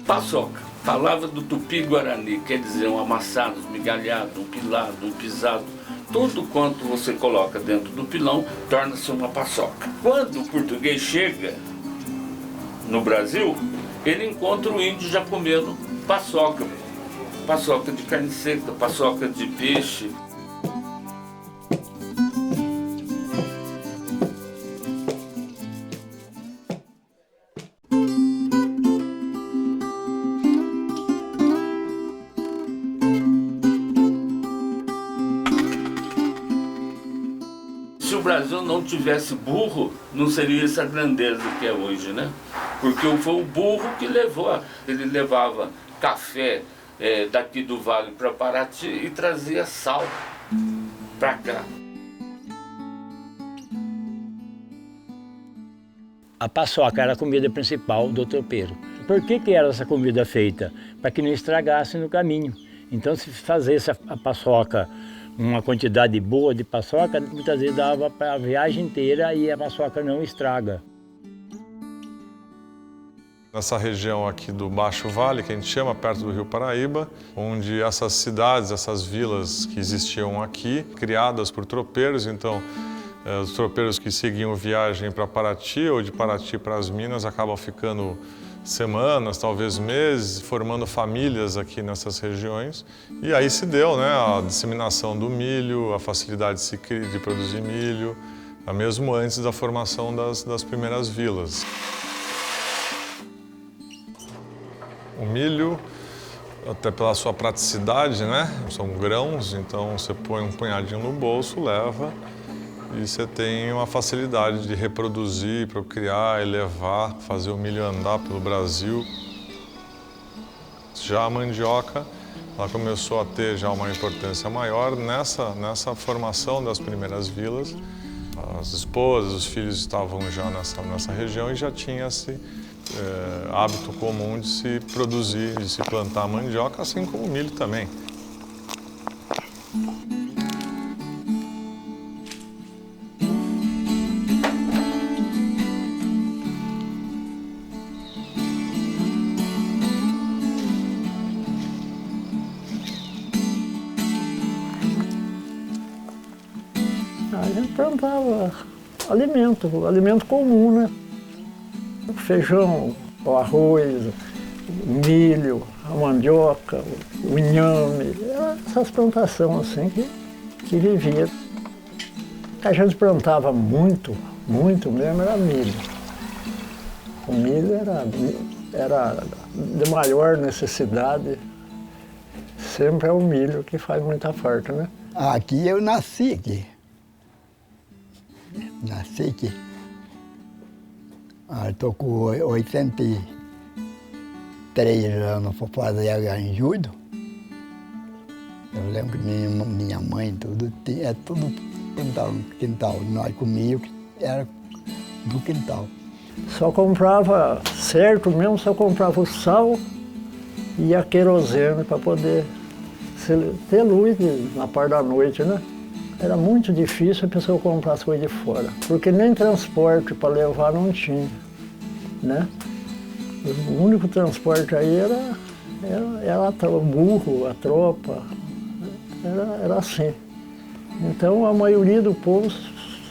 Paçoca. Palavra do Tupi-Guarani, quer dizer um amassado, um migalhado, um pilado, um pisado. Tudo quanto você coloca dentro do pilão torna-se uma paçoca. Quando o português chega no Brasil, ele encontra o índio já comendo paçoca. Paçoca de carne seca, paçoca de peixe. Se o Brasil não tivesse burro, não seria essa grandeza que é hoje, né? Porque foi o burro que levou, ele levava café daqui do Vale para Paraty e trazia sal para cá. A paçoca era a comida principal do tropeiro. Por que era essa comida feita? Para que não estragasse no caminho. Então, se fazesse a paçoca, uma quantidade boa de paçoca, muitas vezes dava para a viagem inteira e a paçoca não estraga. Nessa região aqui do Baixo Vale, que a gente chama, perto do Rio Paraíba, onde essas cidades, essas vilas que existiam aqui, criadas por tropeiros, então os tropeiros que seguiam viagem para Paraty ou de Paraty para as Minas acabam ficando semanas, talvez meses, formando famílias aqui nessas regiões. E aí se deu, né, a disseminação do milho, a facilidade de produzir milho, mesmo antes da formação das primeiras vilas. O milho, até pela sua praticidade, né, são grãos, então você põe um punhadinho no bolso, leva, e você tem uma facilidade de reproduzir, procriar, elevar, fazer o milho andar pelo Brasil. Já a mandioca, ela começou a ter já uma importância maior nessa formação das primeiras vilas. As esposas, os filhos estavam já nessa região e já tinha esse hábito comum de se produzir, de se plantar mandioca, assim como o milho também. A gente plantava alimento comum, né? O feijão, o arroz, o milho, a mandioca, o inhame, essas plantações assim que vivia. A gente plantava muito mesmo, era milho. O milho era de maior necessidade, sempre é o milho que faz muita falta, né? Aqui eu nasci aqui. Nasci aqui. Estou com 83 anos, vou fazer agora em julho. Eu lembro que minha mãe, tudo plantava no quintal. Nós comíamos, era do quintal. Só comprava, certo mesmo, só comprava o sal e a querosene para poder ter luz na parte da noite, né? Era muito difícil a pessoa comprar as coisas de fora, porque nem transporte para levar não tinha, né? O único transporte aí era o burro, a tropa, era assim. Então a maioria do povo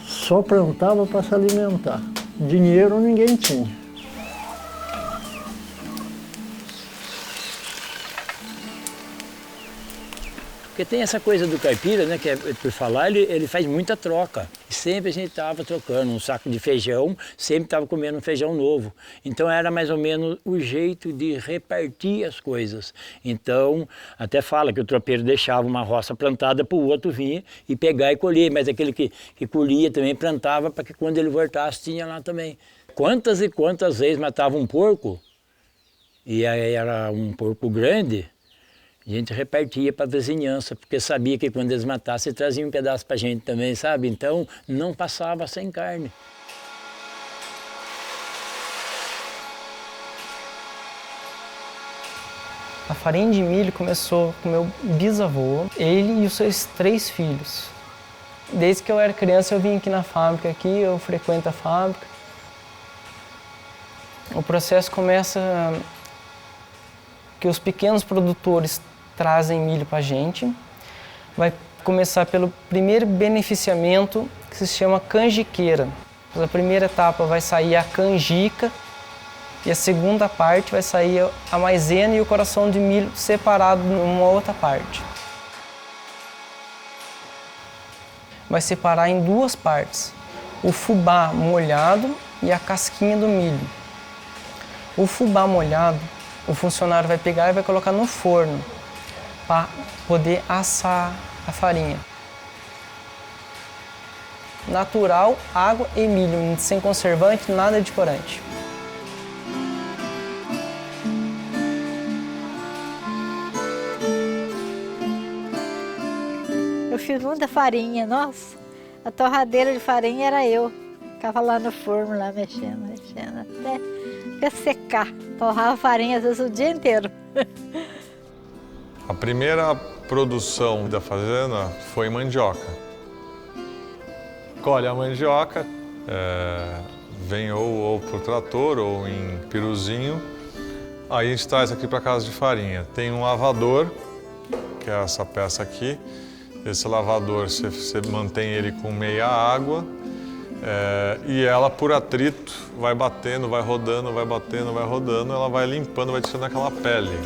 só plantava para se alimentar. Dinheiro ninguém tinha. Porque tem essa coisa do caipira, né, que é, por falar, ele faz muita troca. Sempre a gente estava trocando um saco de feijão, sempre estava comendo um feijão novo. Então era mais ou menos o jeito de repartir as coisas. Então, até fala que o tropeiro deixava uma roça plantada para o outro vir e pegar e colher, mas aquele que colhia também plantava para que quando ele voltasse tinha lá também. Quantas e quantas vezes matava um porco, e aí era um porco grande, a gente repartia para a vizinhança, porque sabia que quando eles matassem, traziam um pedaço para a gente também, sabe? Então, não passava sem carne. A farinha de milho começou com meu bisavô, ele e os seus 3 filhos. Desde que eu era criança, eu vim aqui na fábrica, eu frequento a fábrica. O processo começa que os pequenos produtores trazem milho para a gente. Vai começar pelo primeiro beneficiamento, que se chama canjiqueira. Na primeira etapa vai sair a canjica e a segunda parte vai sair a maisena e o coração de milho separado numa outra parte. Vai separar em duas partes, o fubá molhado e a casquinha do milho. O fubá molhado, o funcionário vai pegar e vai colocar no forno para poder assar a farinha. Natural, água e milho, sem conservante, nada de corante. Eu fiz muita farinha, nossa. A torradeira de farinha era eu. Ficava lá no forno, lá mexendo, até secar. Torrava a farinha às vezes o dia inteiro. A primeira produção da fazenda foi mandioca. Colhe a mandioca, vem ou por trator ou em piruzinho. Aí a gente traz aqui para casa de farinha. Tem um lavador, que é essa peça aqui. Esse lavador, você mantém ele com meia água e ela, por atrito, vai batendo, vai rodando, vai batendo, vai rodando, ela vai limpando, vai tirando aquela pele.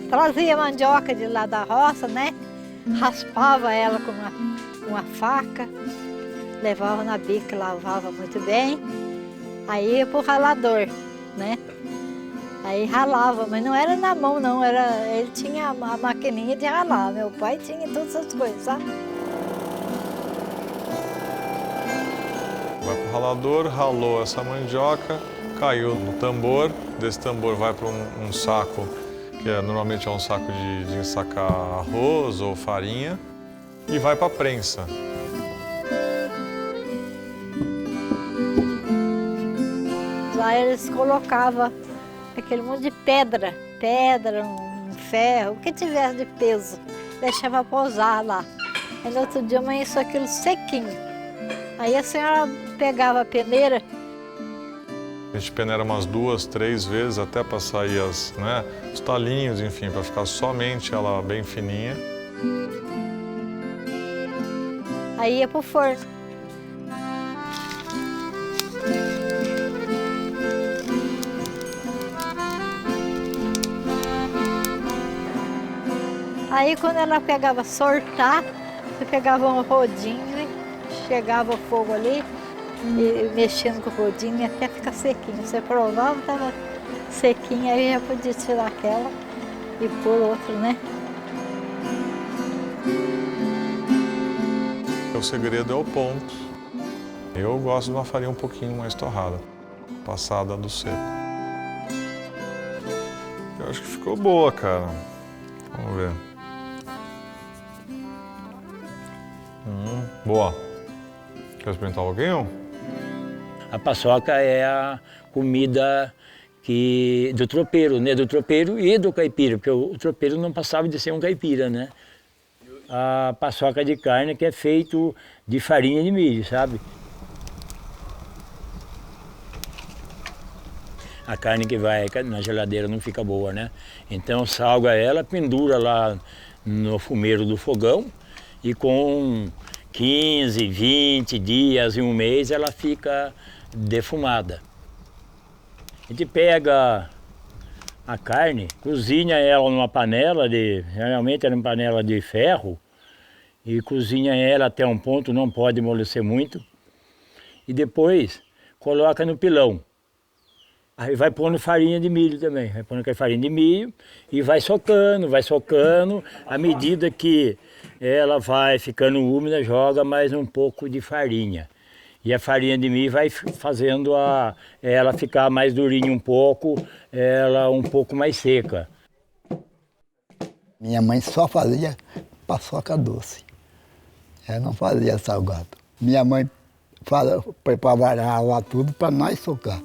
Trazia mandioca de lá da roça, né? Raspava ela com uma faca, levava na bica, lavava muito bem. Aí ia pro ralador, né? Aí ralava, mas não era na mão não, ele tinha a maquininha de ralar. Meu pai tinha todas essas coisas, sabe? Vai pro ralador, ralou essa mandioca, caiu no tambor. Desse tambor vai para um saco, que normalmente é um saco de ensacar arroz ou farinha, e vai para a prensa. Lá eles colocavam aquele monte de pedra, um ferro, o que tivesse de peso, deixava pousar lá. Aí no outro dia amanheceu aquilo sequinho. Aí a senhora pegava a peneira. A gente peneira umas 2, 3 vezes até para sair os talinhos, enfim, para ficar somente ela bem fininha. Aí ia pro forno. Aí quando ela pegava sortar, você pegava um rodinho, chegava o fogo ali, e mexendo com o rodinho até ficar sequinho. Você provava, estava sequinho, aí já podia tirar aquela e pôr outro, né? O segredo é o ponto. Eu gosto de uma farinha um pouquinho mais torrada, passada do seco. Eu acho que ficou boa, cara. Vamos ver. Boa. Quer experimentar um pouquinho? A paçoca é a comida do tropeiro, né? Do tropeiro e do caipira, porque o tropeiro não passava de ser um caipira, né? A paçoca de carne que é feito de farinha de milho, sabe? A carne que vai na geladeira não fica boa, né? Então salga ela, pendura lá no fumeiro do fogão e com 15, 20 dias e um mês ela fica defumada. A gente pega a carne, cozinha ela numa panela, geralmente era uma panela de ferro, e cozinha ela até um ponto, não pode amolecer muito, e depois coloca no pilão. Aí vai pondo farinha de milho também, vai pondo farinha de milho e vai socando, à medida que ela vai ficando úmida, joga mais um pouco de farinha. E a farinha de milho vai fazendo ela ficar mais durinha um pouco, ela um pouco mais seca. Minha mãe só fazia paçoca doce. Ela não fazia salgado. Minha mãe preparava tudo para nós socar.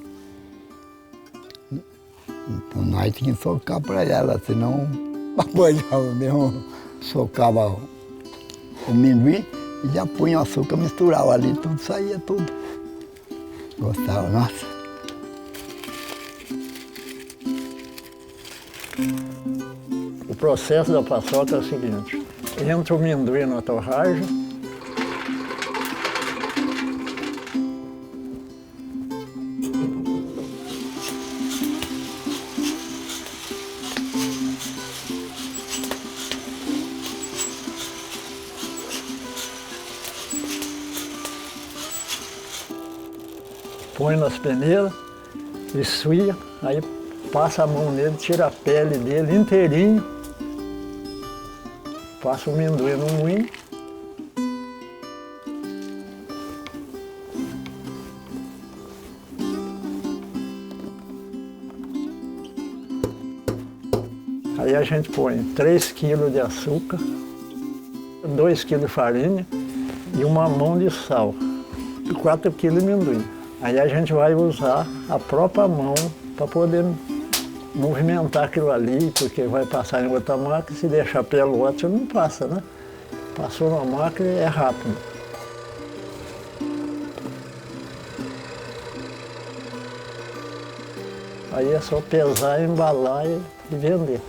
Então nós tínhamos que socar para ela, senão apanhava mesmo, socava o amendoim e já punha o açúcar, misturava ali, tudo saía tudo. Gostava, nossa. O processo da paçoca é o seguinte, entra o amendoim na torragem, põe nas peneiras, esfria, aí passa a mão nele, tira a pele dele inteirinho, passa o amendoim no moinho. Aí a gente põe 3 kg de açúcar, 2 kg de farinha e uma mão de sal e 4 kg de amendoim. Aí a gente vai usar a própria mão para poder movimentar aquilo ali, porque vai passar em outra máquina, se deixar pelote não passa, né? Passou na máquina é rápido. Aí é só pesar, embalar e vender.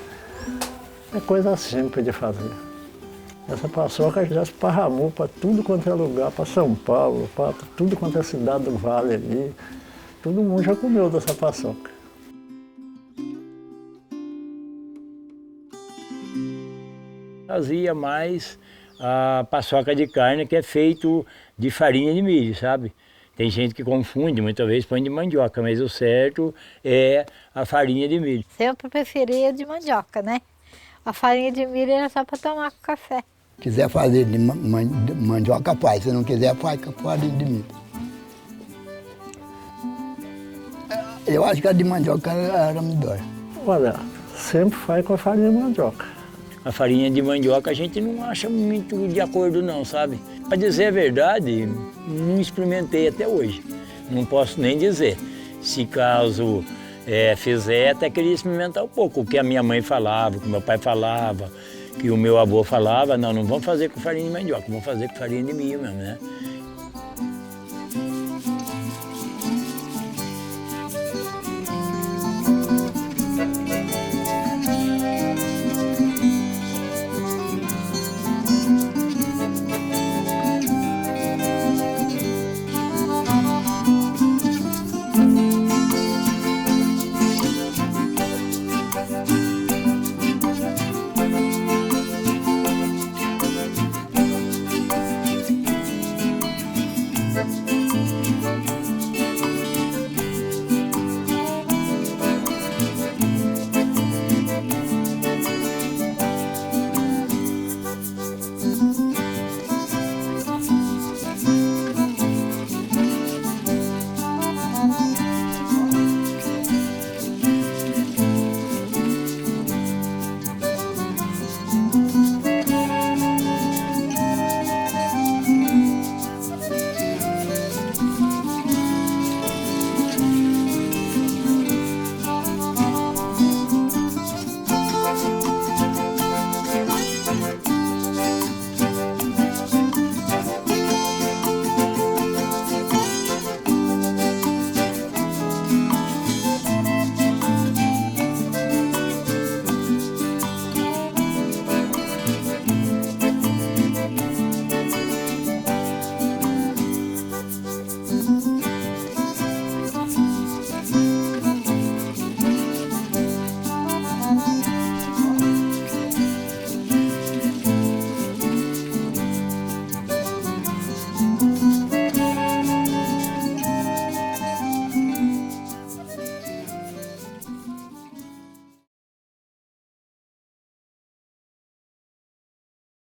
É coisa simples de fazer. Essa paçoca já esparramou para tudo quanto é lugar, para São Paulo, para tudo quanto é cidade do Vale ali. Todo mundo já comeu dessa paçoca. Fazia mais a paçoca de carne, que é feito de farinha de milho, sabe? Tem gente que confunde, muitas vezes põe de mandioca, mas o certo é a farinha de milho. Sempre preferia de mandioca, né? A farinha de milho era só para tomar com café. Quiser fazer de mandioca, faz. Se não quiser, faz com farinha de milho. Eu acho que a de mandioca era melhor. Olha, sempre faz com a farinha de mandioca. A farinha de mandioca a gente não acha muito de acordo não, sabe? Para dizer a verdade, não experimentei até hoje. Não posso nem dizer. Se caso fizer, até queria experimentar um pouco. O que a minha mãe falava, o que meu pai falava, que o meu avô falava, não vamos fazer com farinha de mandioca, vamos fazer com farinha de milho mesmo, né?